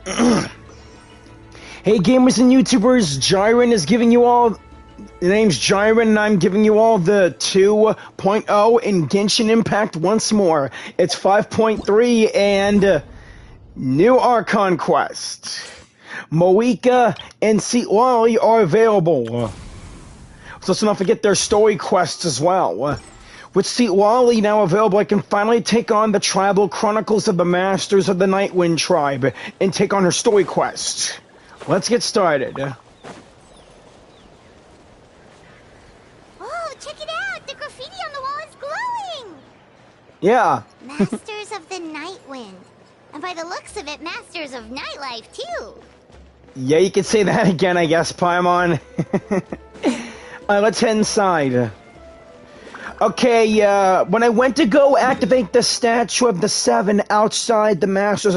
Hey gamers and YouTubers, Jyran is giving you all... The name's Jyran and I'm giving you all the 2.0 in Genshin Impact once more. It's 5.3 and... new Archon Quest. Mavuika and Citlali are available. So let's not forget their story quests as well. With Citlali now available, I can finally take on the tribal Chronicles of the Masters of the Night-Wind Tribe and take on her story quest. Let's get started. Oh, check it out! The graffiti on the wall is glowing! Yeah. Masters of the Night-Wind. And by the looks of it, Masters of Nightlife, too. Yeah, you can say that again, I guess, Paimon. Let's head inside. Okay, when I went to go activate the statue of the Seven outside the Masters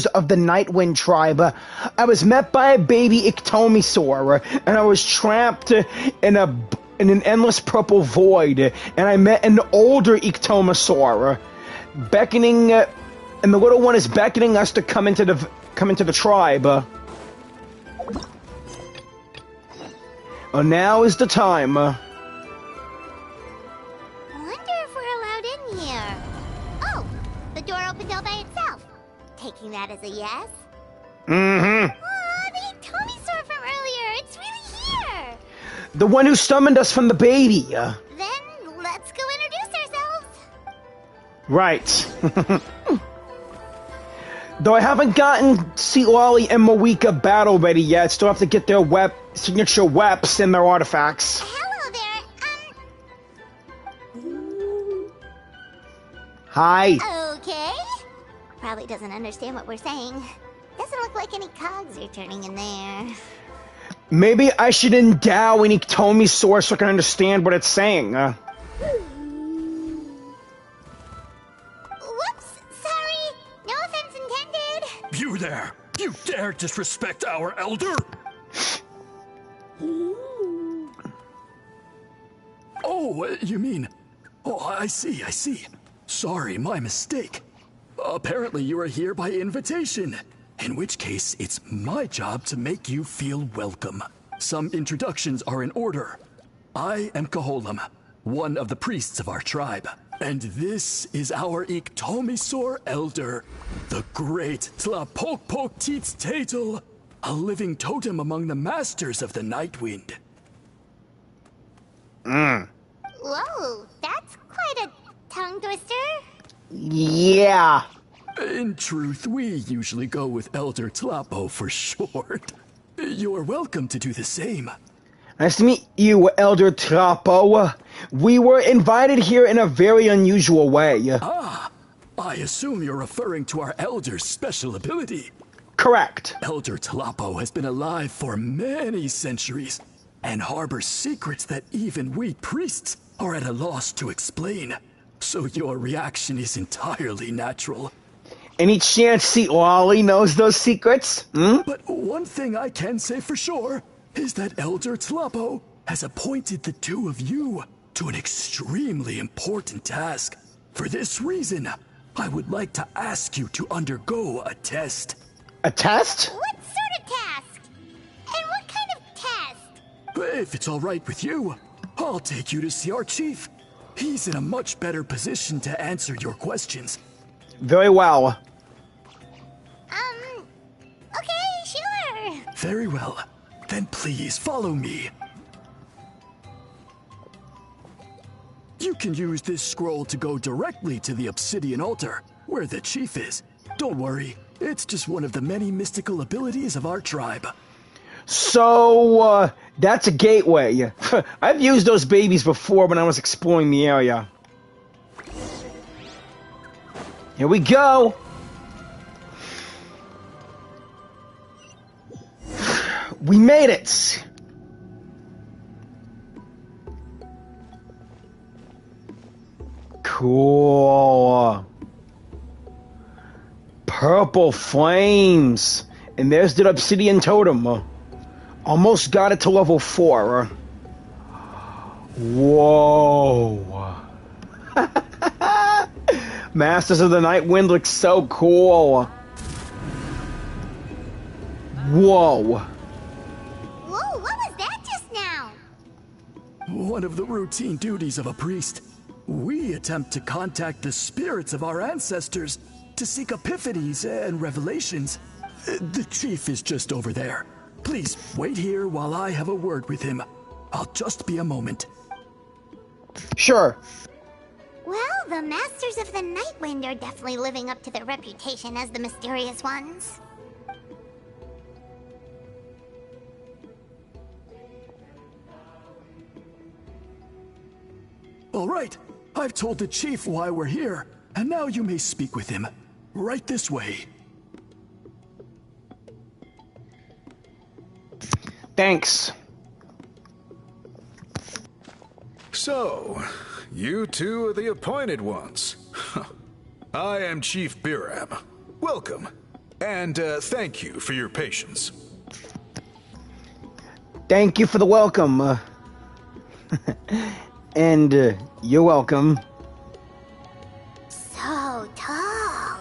of the Night-Wind Tribe, I was met by a baby Ictomisaur, and I was trapped in an endless purple void, and I met an older Ictomisaur, beckoning, and the little one is beckoning us to come into the tribe. Now is the time. Wonder if we're allowed in here. Oh, the door opened all by itself. Taking that as a yes? Mm-hmm. Aw, the Ictomisaur from earlier. It's really here. The one who summoned us from the baby. Then let's go introduce ourselves. Right. Though I haven't gotten Citlali and Mavuika battle ready yet, still have to get their signature weps and their artifacts. Hello there, Hi. Okay. Probably doesn't understand what we're saying. Doesn't look like any cogs are turning in there. Maybe I should endow an Ictomisaur so I can understand what it's saying. Whoops, sorry. No offense intended. You there! You dare disrespect our elder! Oh, you mean... Oh, I see. Sorry, my mistake. Apparently you are here by invitation. In which case, it's my job to make you feel welcome. Some introductions are in order. I am Koholam, one of the priests of our tribe. And this is our Ictomisaur elder, the great Tlapokpok Teetz, a living totem among the masters of the Night-Wind. Whoa, that's quite a tongue twister. Yeah. In truth, we usually go with Elder Tlapo for short. You're welcome to do the same. Nice to meet you, Elder Trapo. We were invited here in a very unusual way. Ah, I assume you're referring to our elder's special ability. Correct. Elder Tlapo has been alive for many centuries and harbors secrets that even we priests are at a loss to explain. So your reaction is entirely natural. Any chance Citlali knows those secrets? But one thing I can say for sure is that Elder Tlapo has appointed the two of you to an extremely important task. For this reason, I would like to ask you to undergo a test. A test? What sort of task? And what kind of test? If it's all right with you, I'll take you to see our chief. He's in a much better position to answer your questions. Very well. Okay, sure. Very well. Then please follow me. You can use this scroll to go directly to the obsidian altar, where the chief is. Don't worry, it's just one of the many mystical abilities of our tribe. So, that's a gateway. I've used those babies before when I was exploring the area. Here we go! We made it! Cool. Purple flames. And there's the obsidian totem. Almost got it to level 4. Whoa. Masters of the Night-Wind looks so cool. Whoa. Whoa, what was that just now? One of the routine duties of a priest. We attempt to contact the spirits of our ancestors to seek epiphanies and revelations. The chief is just over there. Please wait here while I have a word with him. I'll just be a moment. Sure. Well, the Masters of the Night-Wind are definitely living up to their reputation as the mysterious ones. All right, I've told the chief why we're here, and now you may speak with him. Right this way. Thanks. So, you two are the appointed ones. I am Chief Biram. Welcome, and thank you for your patience. Thank you for the welcome. And you're welcome. So tall.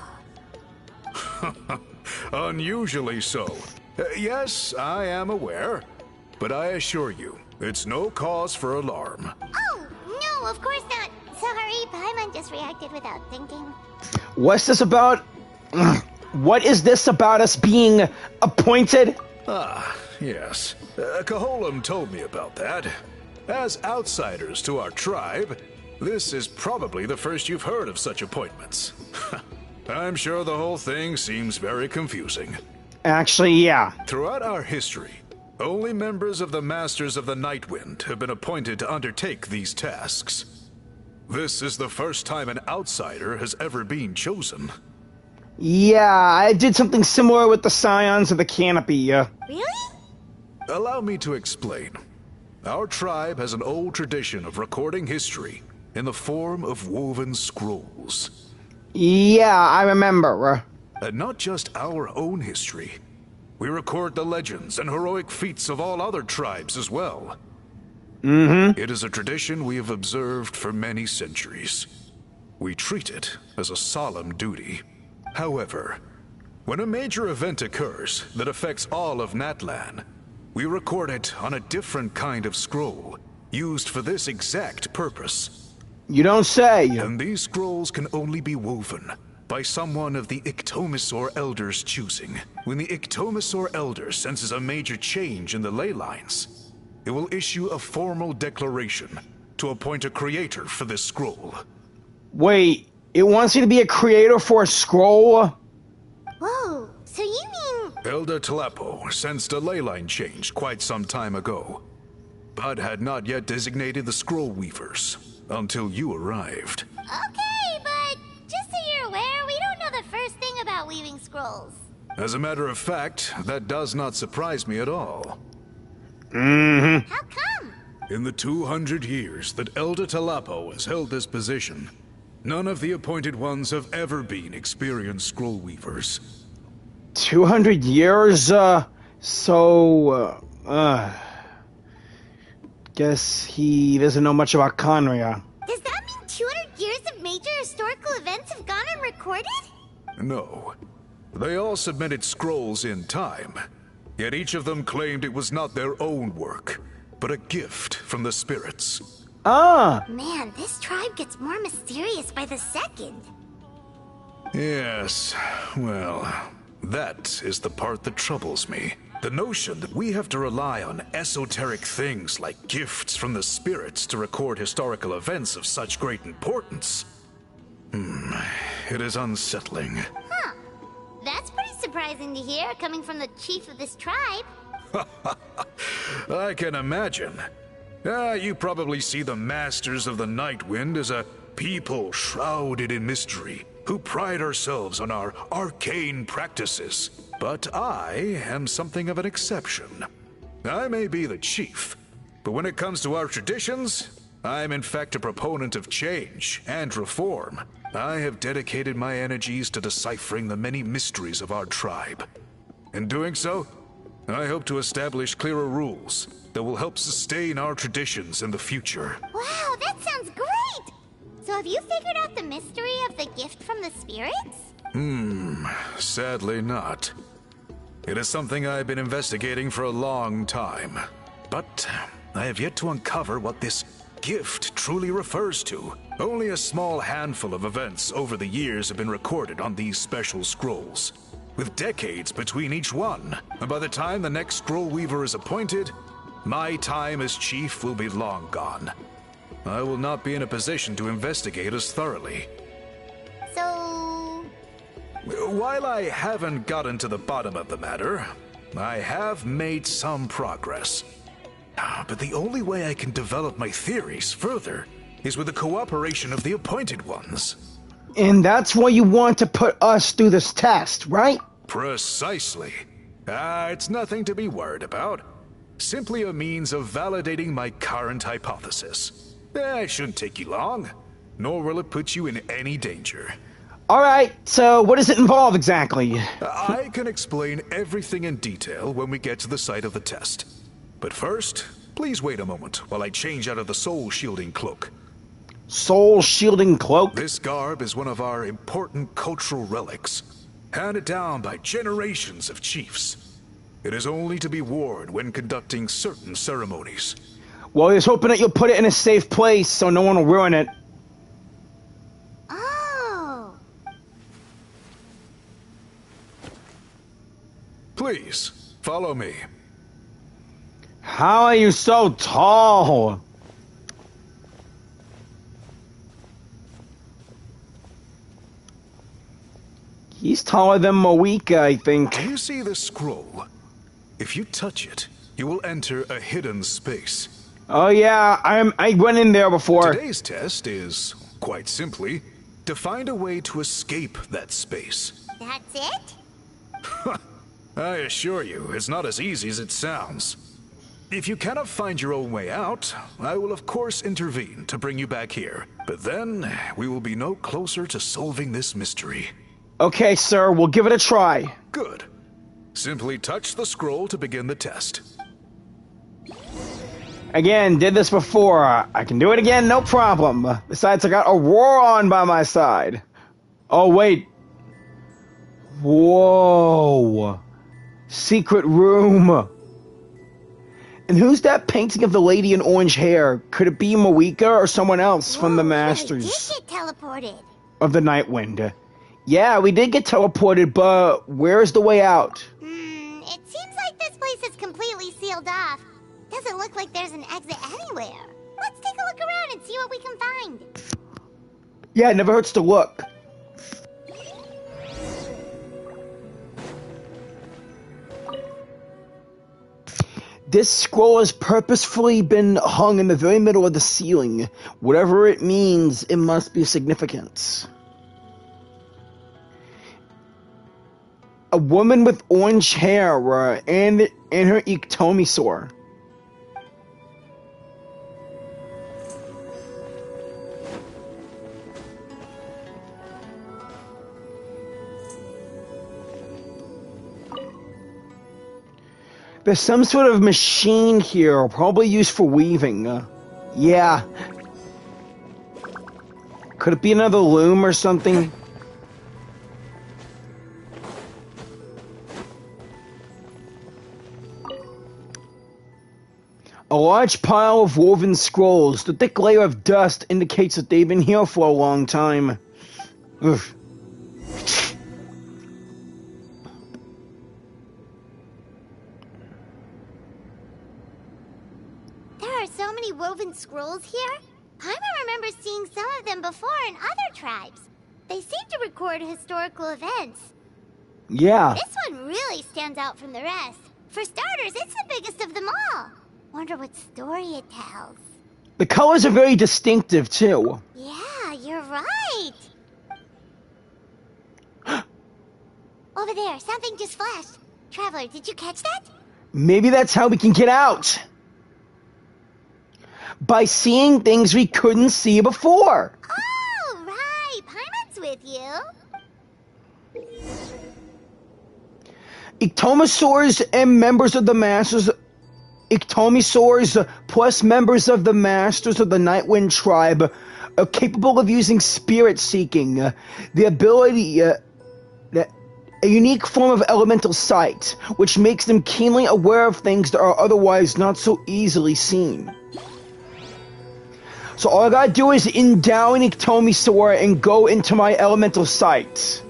Unusually so. Yes, I am aware, but I assure you, it's no cause for alarm. Oh, no, of course not. Sorry, Paimon just reacted without thinking. What's this about? What is this about us being appointed? Ah, yes. Kaholam told me about that. As outsiders to our tribe, this is probably the first you've heard of such appointments. I'm sure the whole thing seems very confusing. Actually, yeah. Throughout our history, only members of the Masters of the Night-Wind have been appointed to undertake these tasks. This is the first time an outsider has ever been chosen. Yeah, I did something similar with the Scions of the Canopy. Really? Allow me to explain. Our tribe has an old tradition of recording history in the form of woven scrolls. Yeah, I remember. And not just our own history. We record the legends and heroic feats of all other tribes as well. It is a tradition we have observed for many centuries. We treat it as a solemn duty. However, when a major event occurs that affects all of Natlan, we record it on a different kind of scroll, used for this exact purpose. You don't say. And these scrolls can only be woven by someone of the Iktomisaur Elder's choosing. When the Iktomisaur Elder senses a major change in the ley lines, it will issue a formal declaration to appoint a creator for this scroll. Wait, it wants you to be a creator for a scroll? Whoa, so you mean... Elder Talapo sensed a ley line change quite some time ago, but had not yet designated the scroll weavers until you arrived. Okay, but just so you're aware, we don't know the first thing about weaving scrolls. As a matter of fact, that does not surprise me at all. How come? In the 200 years that Elder Talapo has held this position, none of the appointed ones have ever been experienced scroll weavers. 200 years? Guess he doesn't know much about Conria. Does that mean 200 years of major historical events have gone unrecorded? No. They all submitted scrolls in time, yet each of them claimed it was not their own work, but a gift from the spirits. Ah! Man, this tribe gets more mysterious by the second. Yes, well, that is the part that troubles me. The notion that we have to rely on esoteric things like gifts from the spirits to record historical events of such great importance. It is unsettling. Huh. That's pretty surprising to hear, coming from the chief of this tribe. I can imagine. You probably see the Masters of the Night-Wind as a people shrouded in mystery, who pride ourselves on our arcane practices. But I am something of an exception. I may be the chief, but when it comes to our traditions, I'm in fact a proponent of change and reform. I have dedicated my energies to deciphering the many mysteries of our tribe. In doing so, I hope to establish clearer rules that will help sustain our traditions in the future. Wow, that sounds great! So have you figured out the mystery of the gift from the spirits? Sadly not. It is something I've been investigating for a long time. But I have yet to uncover what this gift truly refers to. Only a small handful of events over the years have been recorded on these special scrolls, with decades between each one. And by the time the next scroll weaver is appointed, my time as chief will be long gone. I will not be in a position to investigate as thoroughly. So... While I haven't gotten to the bottom of the matter, I have made some progress. But the only way I can develop my theories further is with the cooperation of the appointed ones. And that's why you want to put us through this test, right? Precisely. It's nothing to be worried about. Simply a means of validating my current hypothesis. It shouldn't take you long, nor will it put you in any danger. Alright, so what does it involve exactly? I can explain everything in detail when we get to the site of the test. But first, please wait a moment while I change out of the soul shielding cloak. Soul shielding cloak? This garb is one of our important cultural relics, handed down by generations of chiefs. It is only to be worn when conducting certain ceremonies. Well, I was hoping that you'll put it in a safe place so no one will ruin it. Oh. Please, follow me. How are you so tall? He's taller than Mavuika, I think. Do you see this scroll? If you touch it, you will enter a hidden space. Oh yeah, I went in there before. Today's test is, quite simply, to find a way to escape that space. That's it? I assure you, it's not as easy as it sounds. If you cannot find your own way out, I will of course intervene to bring you back here. But then, we will be no closer to solving this mystery. Okay, sir, we'll give it a try. Good. Simply touch the scroll to begin the test. Again, did this before. I can do it again, no problem. Besides, I got Auroron by my side. Oh, wait. Whoa. Secret room. And who's that painting of the lady in orange hair? Could it be Mavuika or someone else from the Masters? We did get teleported. Of the Night-Wind. Yeah, we did get teleported, but where's the way out? It seems like this place is completely sealed off. Doesn't look like there's an exit anywhere. Let's take a look around and see what we can find. Yeah, it never hurts to look. This scroll has purposefully been hung in the very middle of the ceiling. Whatever it means, it must be significant. A woman with orange hair and her Iktomi sword. There's some sort of machine here, probably used for weaving. Yeah. Could it be another loom or something? A large pile of woven scrolls. The thick layer of dust indicates that they've been here for a long time. Ugh. There are so many woven scrolls here. I remember seeing some of them before in other tribes. They seem to record historical events. Yeah. This one really stands out from the rest. For starters, it's the biggest of them all. Wonder what story it tells. The colors are very distinctive, too. Yeah, you're right. Over there, something just flashed. Traveler, did you catch that? Maybe that's how we can get out. By seeing things we couldn't see before. Oh, right. Paimon's with you. Ictomosaurs and members of the Masters... Ictomosaurs plus members of the Masters of the Night-Wind Tribe are capable of using spirit seeking. The ability... a unique form of elemental sight, which makes them keenly aware of things that are otherwise not so easily seen. So all I gotta do is endow an Iktomi and go into my elemental sight.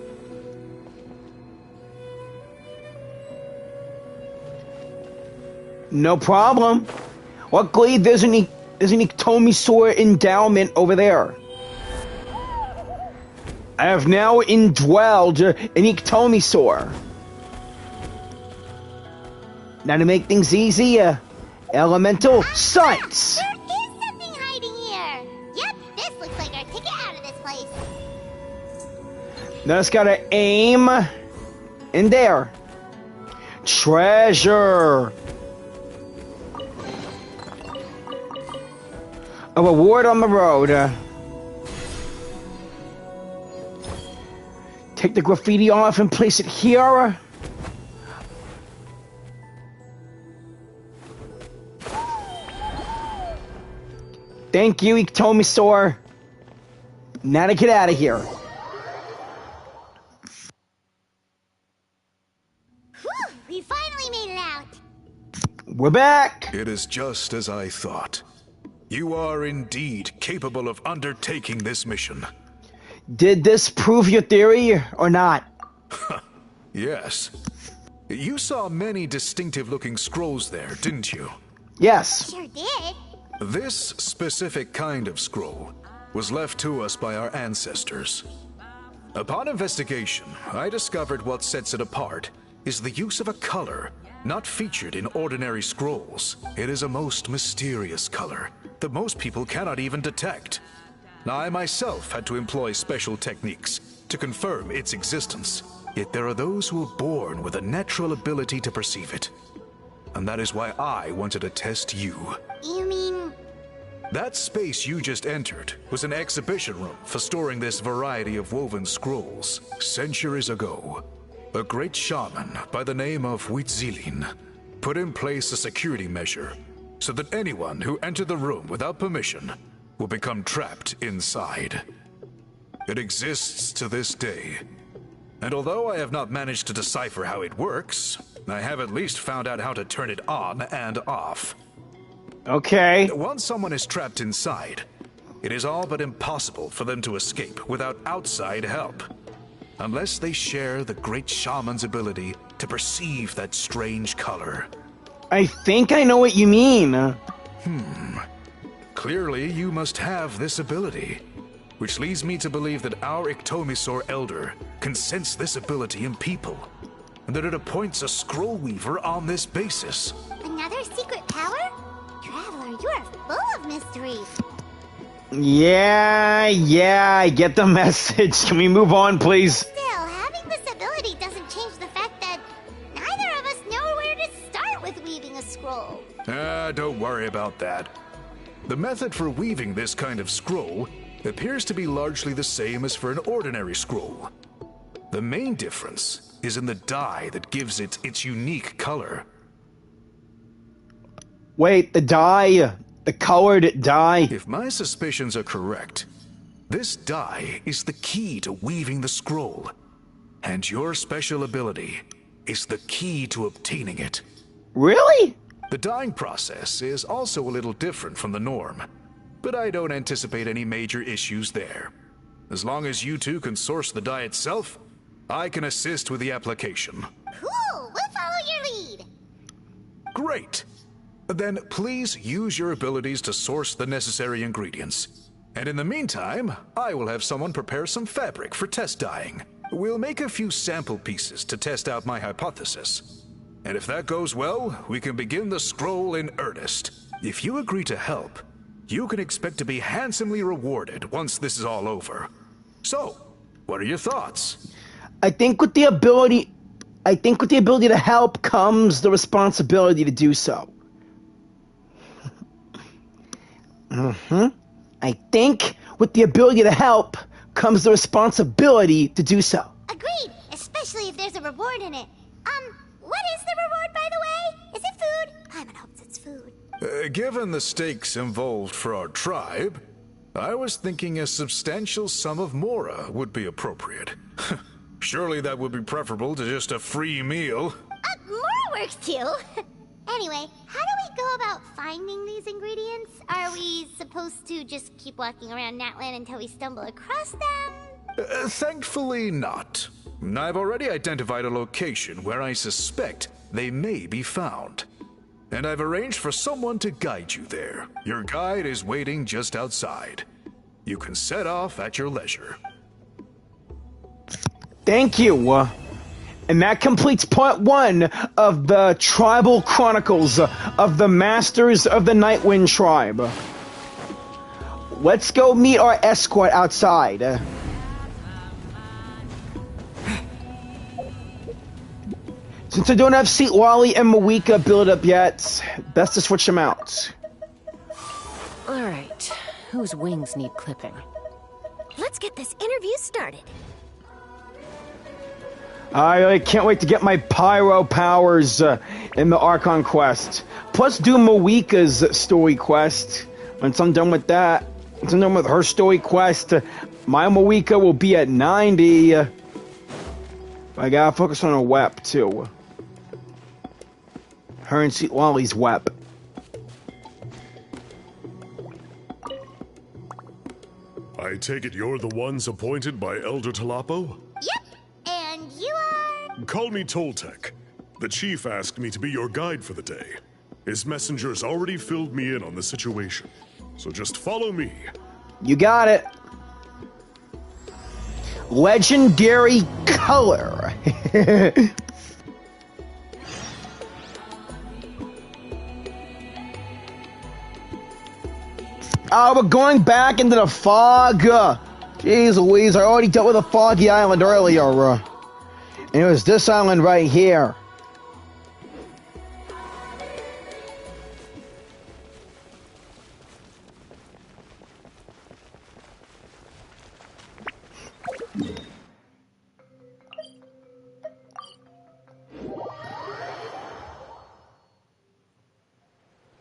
No problem. Luckily, there's an Iktomi endowment over there. I have now indwelled an Iktomi. Now to make things easier, elemental sights. There is something hiding here. Yep, this looks like our ticket out of this place. Now just gotta aim in there. Treasure. A reward on the road. Take the graffiti off and place it here. Thank you, Iktomi. Now to get out of here. Whew, we finally made it out. We're back. It is just as I thought. You are indeed capable of undertaking this mission. Did this prove your theory or not? Yes. You saw many distinctive-looking scrolls there, didn't you? Yes. Sure did. This specific kind of scroll was left to us by our ancestors. Upon investigation, I discovered what sets it apart is the use of a color not featured in ordinary scrolls. It is a most mysterious color that most people cannot even detect. Now, I myself had to employ special techniques to confirm its existence. Yet there are those who are born with a natural ability to perceive it. And that is why I wanted to test you. You mean... That space you just entered was an exhibition room for storing this variety of woven scrolls. Centuries ago, a great shaman by the name of Witzilin put in place a security measure so that anyone who entered the room without permission will become trapped inside. It exists to this day, and although I have not managed to decipher how it works, I have at least found out how to turn it on and off. Okay. Once someone is trapped inside, it is all but impossible for them to escape without outside help, unless they share the great shaman's ability to perceive that strange color. I think I know what you mean. Clearly, you must have this ability, which leads me to believe that our Iktomi elder can sense this ability in people, and that it appoints a scroll weaver on this basis. Another secret power? Traveler, you are full of mysteries. Yeah, I get the message. Can we move on, please? Still, having this ability doesn't change the fact that neither of us know where to start with weaving a scroll. Don't worry about that. The method for weaving this kind of scroll appears to be largely the same as for an ordinary scroll. The main difference is in the dye that gives it its unique color. Wait, the dye, the colored dye. If my suspicions are correct, this dye is the key to weaving the scroll, and your special ability is the key to obtaining it. Really? The dyeing process is also a little different from the norm, but I don't anticipate any major issues there. As long as you two can source the dye itself, I can assist with the application. Cool, we'll follow your lead. Great! Then please use your abilities to source the necessary ingredients. And in the meantime, I will have someone prepare some fabric for test dyeing. We'll make a few sample pieces to test out my hypothesis. And if that goes well, we can begin the scroll in earnest. If you agree to help, you can expect to be handsomely rewarded once this is all over. So, what are your thoughts? I think with the ability to help comes the responsibility to do so. I think with the ability to help comes the responsibility to do so. Agreed, especially if there's a reward in it. What is the reward, by the way? Is it food? Paimon hopes it's food. Given the stakes involved for our tribe, I was thinking a substantial sum of mora would be appropriate. Surely that would be preferable to just a free meal. More works too. Anyway, how do we go about finding these ingredients? Are we supposed to just keep walking around Natland until we stumble across them? Thankfully not. I've already identified a location where I suspect they may be found. And I've arranged for someone to guide you there. Your guide is waiting just outside. You can set off at your leisure. Thank you. And that completes part 1 of the Tribal Chronicles of the Masters of the Night-Wind Tribe. Let's go meet our escort outside. Since I don't have Citlali and Mavuika built up yet, best to switch them out. Alright, whose wings need clipping? Let's get this interview started. I can't wait to get my pyro powers in the Archon quest. Plus do Mavuika's story quest. Once I'm done with that, once I'm done with her story quest, my Mavuika will be at 90. I gotta focus on her wep too. Her and Citlali's wep. I take it you're the ones appointed by Elder Talapo? Yep. And you are? Call me Toltec. The chief asked me to be your guide for the day. His messengers already filled me in on the situation. So just follow me. You got it. Legendary color. Oh, we're going back into the fog. Jeez Louise, I already dealt with a foggy island earlier. And it was this island right here.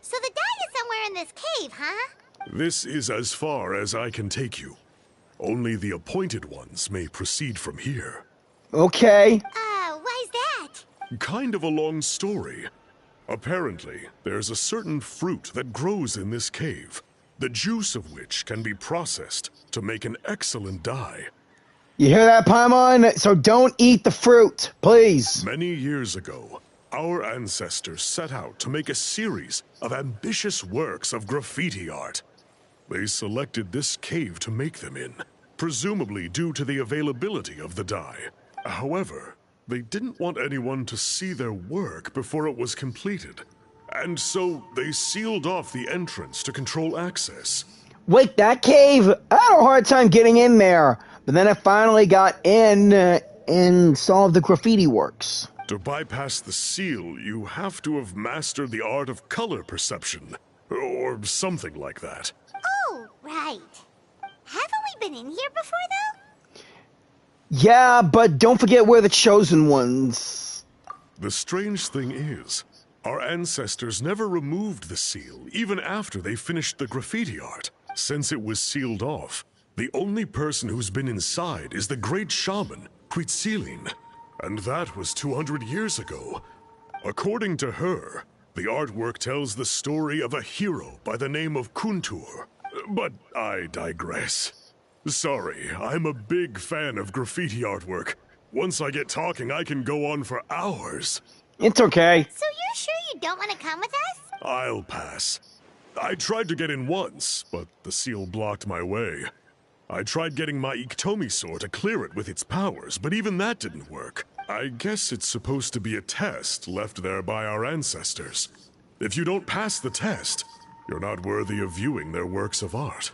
So the dye is somewhere in this cave, huh? This is as far as I can take you. Only the appointed ones may proceed from here. Okay. Why's that? Kind of a long story. Apparently, there's a certain fruit that grows in this cave, the juice of which can be processed to make an excellent dye. You hear that, Paimon? So don't eat the fruit, please. Many years ago, our ancestors set out to make a series of ambitious works of graffiti art. They selected this cave to make them in, presumably due to the availability of the dye. However, they didn't want anyone to see their work before it was completed, and so they sealed off the entrance to control access. Wait, that cave? I had a hard time getting in there, but then I finally got in and saw the graffiti works. To bypass the seal, you have to have mastered the art of color perception, or something like that. Oh, right. Haven't we been in here before, though? Yeah, but don't forget we're the chosen ones. The strange thing is, our ancestors never removed the seal, even after they finished the graffiti art. Since it was sealed off, the only person who's been inside is the great shaman, Quetzilin. And that was 200 years ago. According to her, the artwork tells the story of a hero by the name of Kuntur. But I digress. Sorry, I'm a big fan of graffiti artwork. Once I get talking, I can go on for hours. It's okay. So you're sure you don't want to come with us? I'll pass. I tried to get in once, but the seal blocked my way. I tried getting my Iktomi to clear it with its powers, but even that didn't work. I guess it's supposed to be a test left there by our ancestors. If you don't pass the test, you're not worthy of viewing their works of art.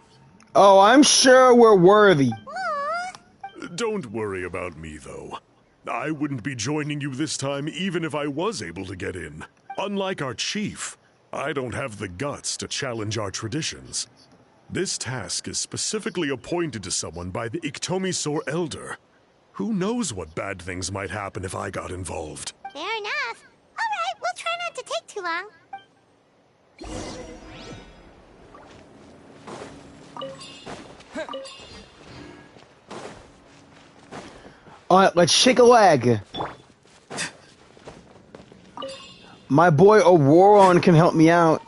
Oh, I'm sure we're worthy. Aww. Don't worry about me, though. I wouldn't be joining you this time even if I was able to get in. Unlike our chief, I don't have the guts to challenge our traditions. This task is specifically appointed to someone by the Iktomi Elder. Who knows what bad things might happen if I got involved? Fair enough. All right, we'll try not to take too long. Alright, let's shake a leg. My boy Auroron can help me out.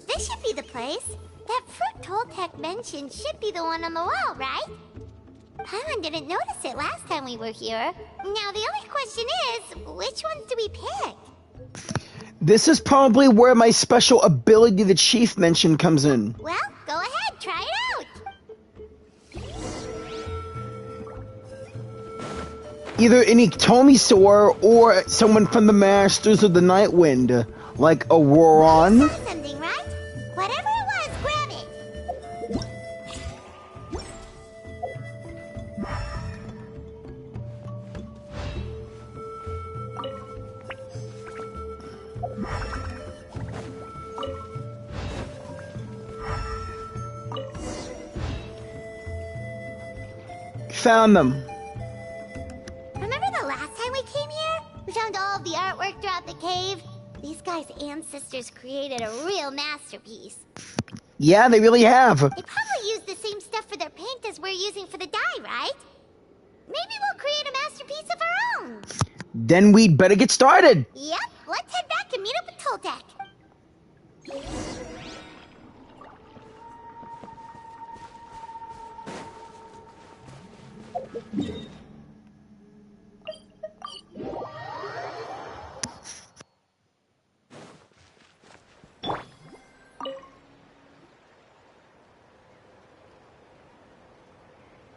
This should be the place. That fruit Toltec mentioned should be the one on the wall, right? Paimon didn't notice it last time we were here. Now the only question is, which ones do we pick? This is probably where my special ability the chief mentioned comes in. Well, go ahead, try it out. Either an Iktomisaur or someone from the Masters of the Night-Wind, like Auroron. Something, right? Whatever it was, grab it. Found them. Remember the last time we came here? We found all of the artwork throughout the cave. These guys' ancestors created a real masterpiece. Yeah, they really have. They probably used the same stuff for their paint as we're using for the dye, right? Maybe we'll create a masterpiece of our own. Then we'd better get started. Yep, let's head back and meet up with Toltec.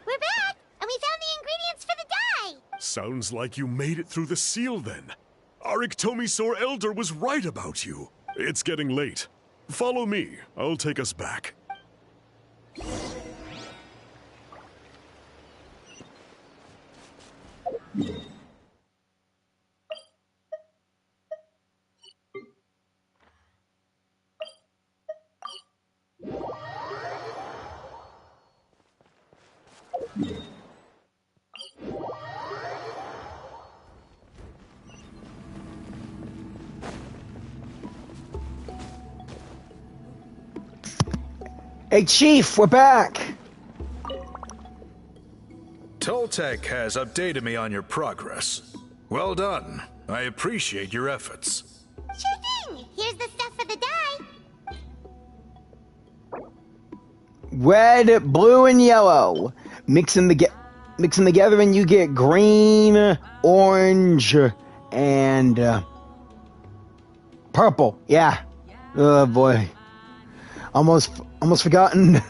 We're back, and we found the ingredients for the dye. Sounds like you made it through the seal then. Our Iktomisaur Elder was right about you. It's getting late. Follow me. I'll take us back. Hey, Chief, we're back. Toltec has updated me on your progress. Well done. I appreciate your efforts. Sure thing. Here's the stuff for the dye. Red, blue, and yellow. Mix them together and you get green, orange, and purple. Yeah. Oh boy. Almost forgotten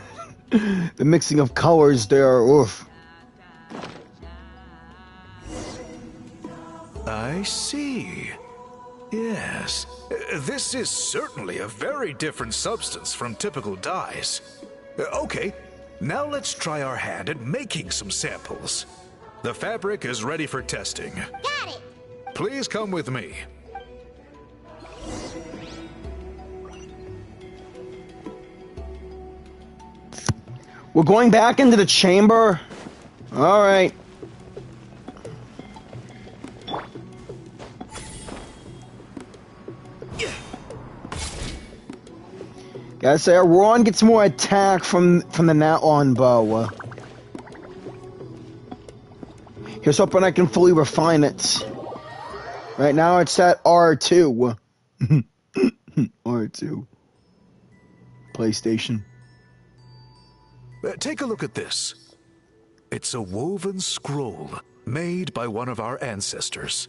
the mixing of colors there. Oof. I see. Yes. This is certainly a very different substance from typical dyes. Okay, now let's try our hand at making some samples. The fabric is ready for testing. Got it. Please come with me. We're going back into the chamber. All right. Gotta say, Ron gets more attack from the Night-Wind bow. Here's hoping I can fully refine it. Right now it's at R2. R2. PlayStation. Take a look at this. It's a woven scroll made by one of our ancestors.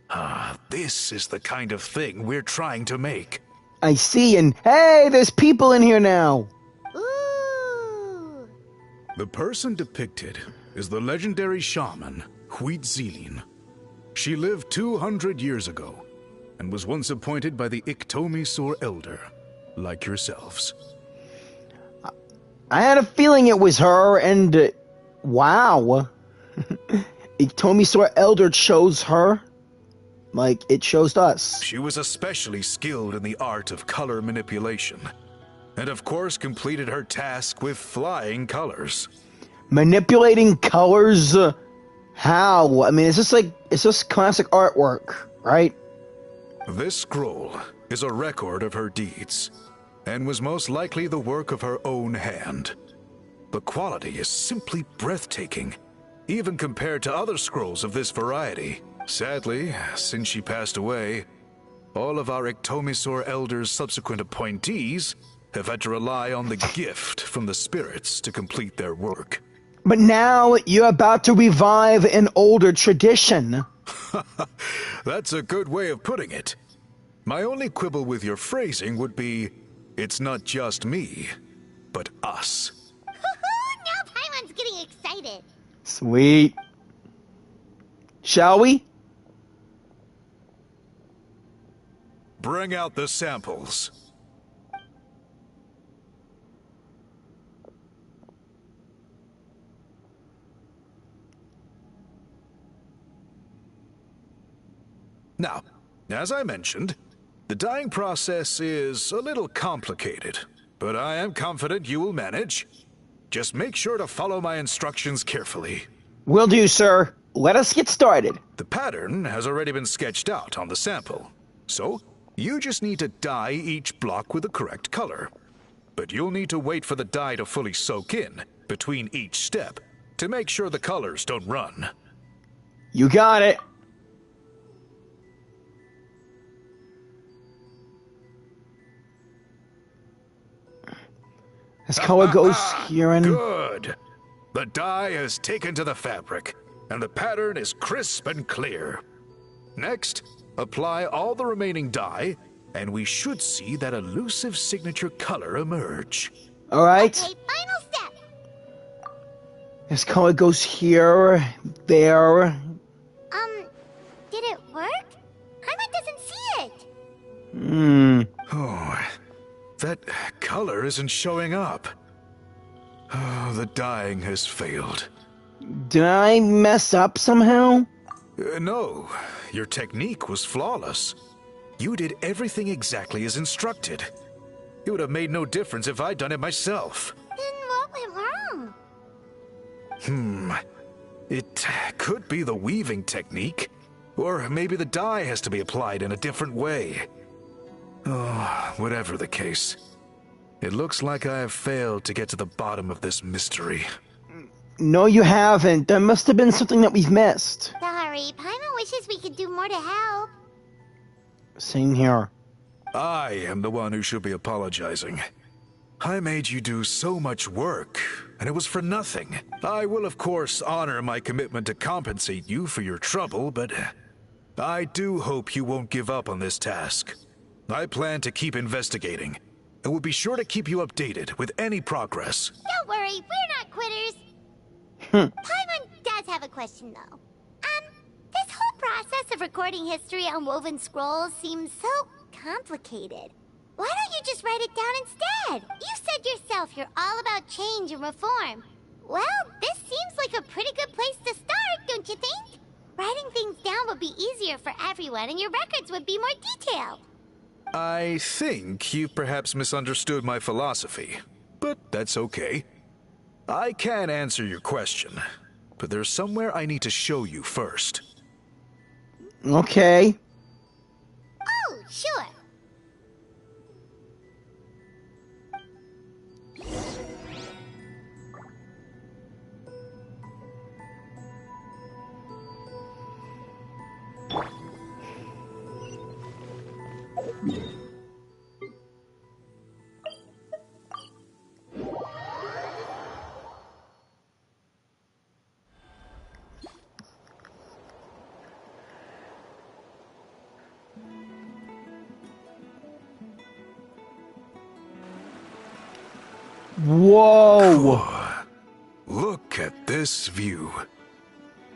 Ah, this is the kind of thing we're trying to make. I see, and hey, there's people in here now. Ooh. The person depicted is the legendary shaman, Citlali. She lived 200 years ago and was once appointed by the Iktomisaur Elder, like yourselves. I had a feeling it was her, and wow. Iktomisaur Elder chose her. Like, it chose us. She was especially skilled in the art of color manipulation, and of course completed her task with flying colors. Manipulating colors? How? I mean, it's just classic artwork, right? This scroll is a record of her deeds, and was most likely the work of her own hand. The quality is simply breathtaking, even compared to other scrolls of this variety. Sadly, since she passed away, all of our Ictomisaur Elder's subsequent appointees have had to rely on the gift from the spirits to complete their work. But now you're about to revive an older tradition. That's a good way of putting it. My only quibble with your phrasing would be, it's not just me, but us. Now Paimon's getting excited. Sweet. Shall we? Bring out the samples. Now, as I mentioned, the dyeing process is a little complicated, but I am confident you will manage. Just make sure to follow my instructions carefully. Will do, sir. Let us get started. The pattern has already been sketched out on the sample, so you just need to dye each block with the correct color. But you'll need to wait for the dye to fully soak in between each step to make sure the colors don't run. You got it. This color goes here and... Good. The dye has taken to the fabric, and the pattern is crisp and clear. Next, apply all the remaining dye, and we should see that elusive signature color emerge. All right. Okay, final step. This color goes here, there. Did it work? Paimon doesn't see it. Oh, that color isn't showing up. Oh, the dyeing has failed. Did I mess up somehow? No, your technique was flawless. You did everything exactly as instructed. It would have made no difference if I'd done it myself. Then what went wrong? It could be the weaving technique, or maybe the dye has to be applied in a different way. Oh, whatever the case, it looks like I have failed to get to the bottom of this mystery. No, you haven't. There must have been something that we've missed. Sorry, Paimon wishes we could do more to help. Same here. I am the one who should be apologizing. I made you do so much work, and it was for nothing. I will, of course, honor my commitment to compensate you for your trouble, but I do hope you won't give up on this task. I plan to keep investigating, and will be sure to keep you updated with any progress. Don't worry, we're not quitters. Paimon does have a question, though. This whole process of recording history on woven scrolls seems so complicated. Why don't you just write it down instead? You said yourself you're all about change and reform. Well, this seems like a pretty good place to start, don't you think? Writing things down would be easier for everyone, and your records would be more detailed. I think you've perhaps misunderstood my philosophy, but that's okay. I can answer your question, but there's somewhere I need to show you first. Okay. Oh, sure. Whoa! Look at this view.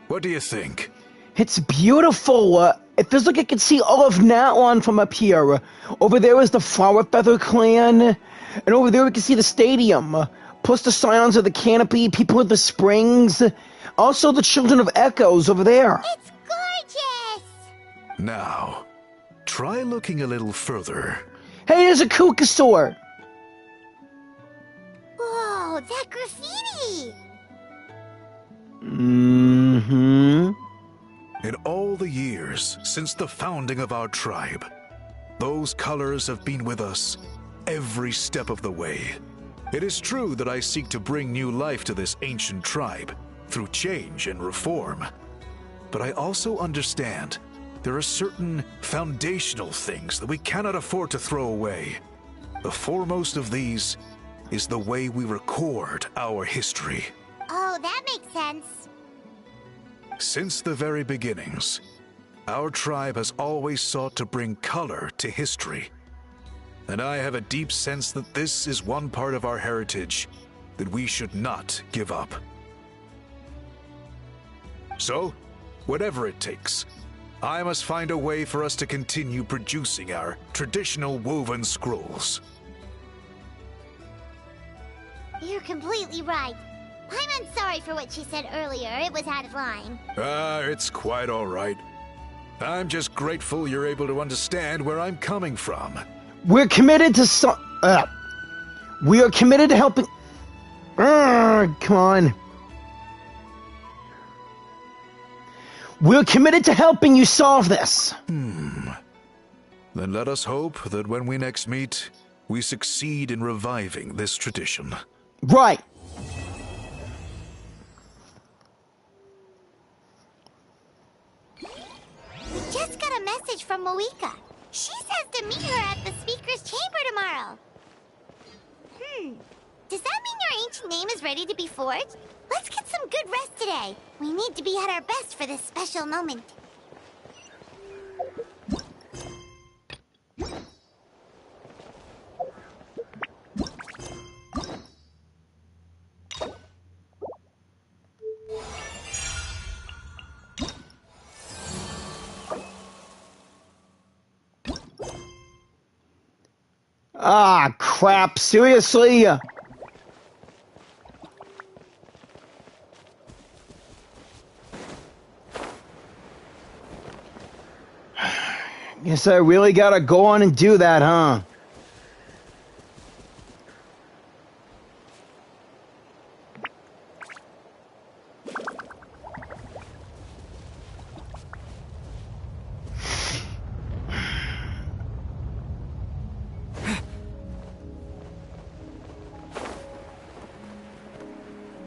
What do you think? It's beautiful. It feels like I can see all of Natlan from up here. Over there is the Flower Feather Clan, and over there we can see the stadium. Plus the Scions of the Canopy, people of the Springs, also the Children of Echoes over there. It's gorgeous! Now, try looking a little further. Hey, there's a Kukasaur. Whoa, that graffiti! Mm-hmm. In all the years since the founding of our tribe, those colors have been with us every step of the way. It is true that I seek to bring new life to this ancient tribe through change and reform. But I also understand there are certain foundational things that we cannot afford to throw away. The foremost of these is the way we record our history. Oh, that makes sense. Since the very beginnings, our tribe has always sought to bring color to history. And I have a deep sense that this is one part of our heritage that we should not give up. So, whatever it takes, I must find a way for us to continue producing our traditional woven scrolls. You're completely right. I'm sorry for what she said earlier. It was out of line. It's quite all right. I'm just grateful you're able to understand where I'm coming from. We're committed to we are committed to helping. Come on. We're committed to helping you solve this. Then let us hope that when we next meet, we succeed in reviving this tradition. Right. We just got a message from Mavuika. She says to meet her at the speaker's chamber tomorrow. Does that mean your ancient name is ready to be forged? Let's get some good rest today. We need to be at our best for this special moment. Ah, crap. Seriously? Guess I really gotta go on and do that, huh?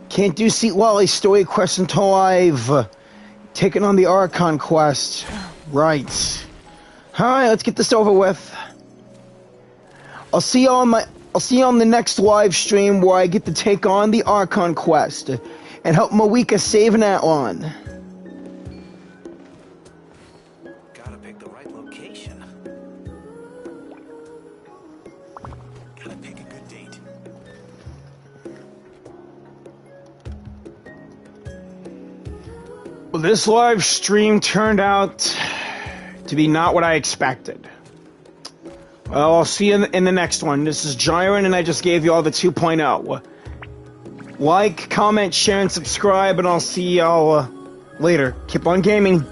Can't do Citlali's story quest until I've taken on the Archon quest. Right. Alright, let's get this over with. I'll see you on the next live stream where I get to take on the Archon quest and help Mavuika save Natlan. Gotta pick the right location. Gotta pick a good date. Well, this live stream turned out to be not what I expected. Well, I'll see you in the next one. This is Jyran, and I just gave you all the 2.0. Like, comment, share, and subscribe, and I'll see y'all later. Keep on gaming.